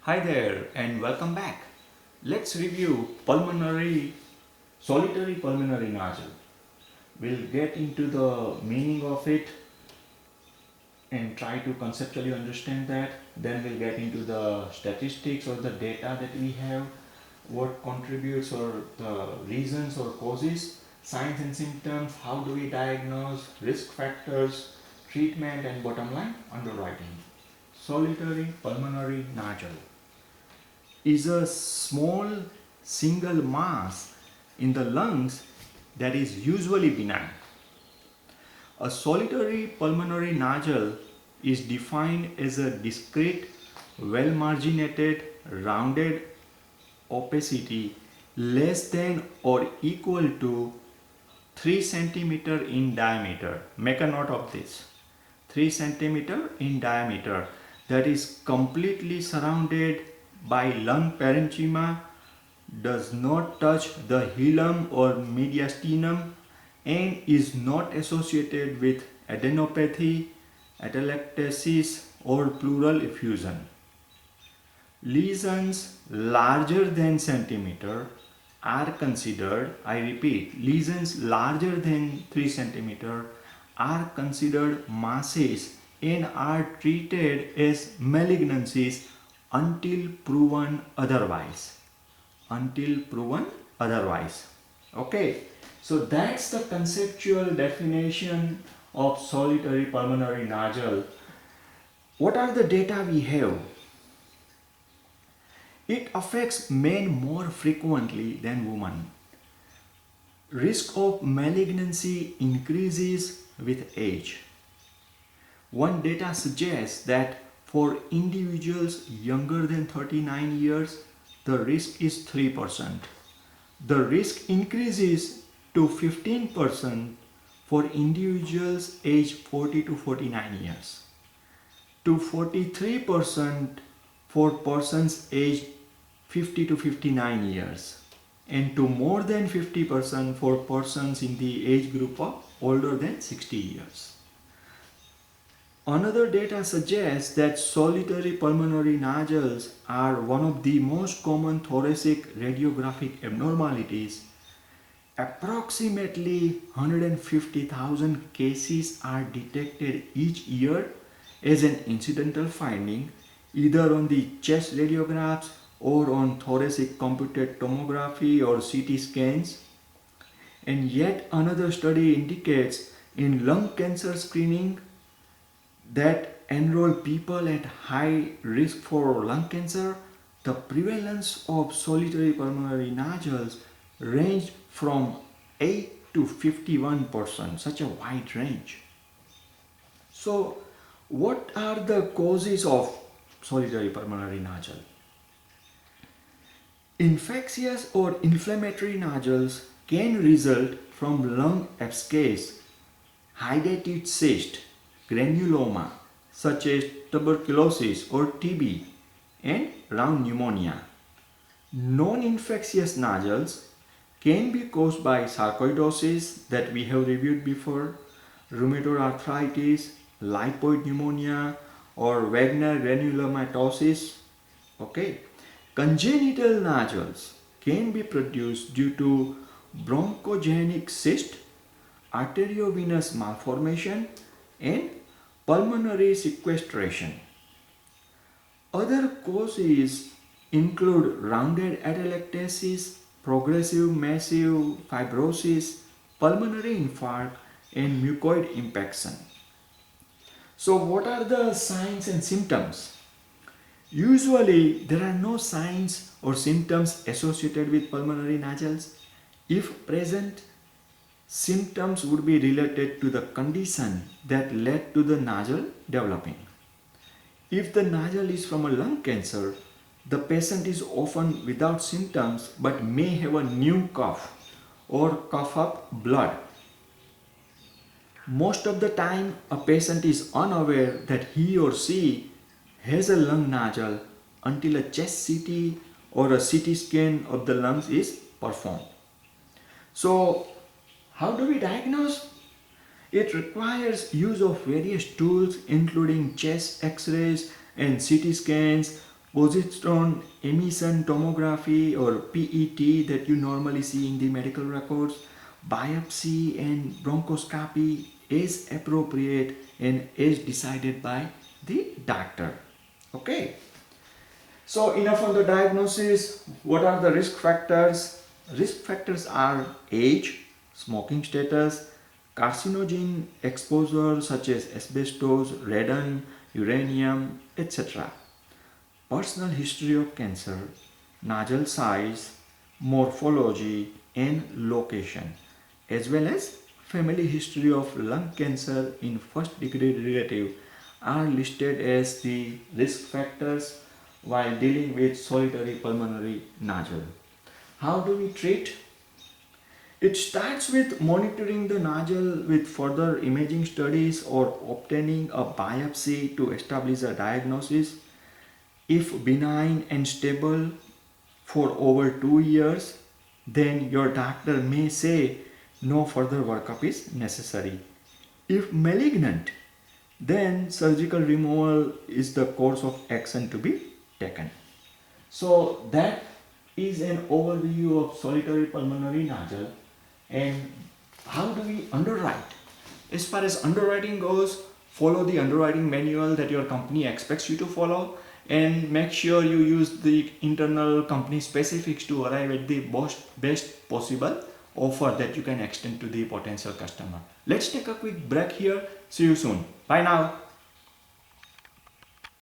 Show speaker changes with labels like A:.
A: Hi there and welcome back. Let's review solitary pulmonary nodule. We'll get into the meaning of it and try to conceptually understand that. Then we'll get into the statistics or the data that we have, what contributes or the reasons or causes, signs and symptoms, how do we diagnose, risk factors, treatment, and bottom line, underwriting. Solitary pulmonary nodule is a small single mass in the lungs that is usually benign. A solitary pulmonary nodule is defined as a discrete, well marginated, rounded opacity less than or equal to 3 centimeter in diameter. Make a note of this. 3 centimeter in diameter, that is completely surrounded by lung parenchyma, does not touch the hilum or mediastinum, and is not associated with adenopathy, atelectasis, or pleural effusion. Lesions larger than centimeter are considered, I repeat, lesions larger than 3 centimeter are considered masses and are treated as malignancies until proven otherwise. Until proven otherwise. Okay, so that's the conceptual definition of solitary pulmonary nodule. What are the data we have? It affects men more frequently than women. Risk of malignancy increases with age. One data suggests that for individuals younger than 39 years, the risk is 3%. The risk increases to 15% for individuals aged 40 to 49 years, to 43% for persons aged 50 to 59 years, and to more than 50% for persons in the age group of older than 60 years. Another data suggests that solitary pulmonary nodules are one of the most common thoracic radiographic abnormalities. Approximately 150,000 cases are detected each year as an incidental finding, either on the chest radiographs or on thoracic computed tomography or CT scans. And yet another study indicates in lung cancer screening that enroll people at high risk for lung cancer, the prevalence of solitary pulmonary nodules ranged from 8 to 51%, such a wide range. So, what are the causes of solitary pulmonary nodule? Infectious or inflammatory nodules can result from lung abscess, hydatid cyst, granuloma such as tuberculosis or TB, and round pneumonia. Non-infectious nodules can be caused by sarcoidosis that we have reviewed before, rheumatoid arthritis, lipoid pneumonia, or Wagner granulomatosis. Okay. Congenital nodules can be produced due to bronchogenic cyst, arteriovenous malformation, and pulmonary sequestration. Other causes include rounded atelectasis, progressive massive fibrosis, pulmonary infarct, and mucoid impaction. So, what are the signs and symptoms? Usually, there are no signs or symptoms associated with pulmonary nodules. If present, symptoms would be related to the condition that led to the nodule developing. If the nodule is from a lung cancer, the patient is often without symptoms but may have a new cough or cough up blood. Most of the time, a patient is unaware that he or she has a lung nodule until a chest CT or a CT scan of the lungs is performed. So, how do we diagnose? It requires use of various tools including chest x-rays and CT scans positron emission tomography or PET that you normally see in the medical records, biopsy and bronchoscopy is appropriate and is decided by the doctor. Okay. So enough on the diagnosis. What are the risk factors? Risk factors are age, smoking status, carcinogen exposure such as asbestos, radon, uranium, etc. Personal history of cancer, nasal size, morphology and location, as well as family history of lung cancer in first degree relative are listed as the risk factors while dealing with solitary pulmonary nodule. How do we treat? It starts with monitoring the nodule with further imaging studies or obtaining a biopsy to establish a diagnosis. If benign and stable for over 2 years, then your doctor may say no further workup is necessary. If malignant, then surgical removal is the course of action to be taken. So that is an overview of solitary pulmonary nodule. And how do we underwrite? As far as underwriting goes, follow the underwriting manual that your company expects you to follow and make sure you use the internal company specifics to arrive at the best possible offer that you can extend to the potential customer. Let's take a quick break here. See you soon. Bye now.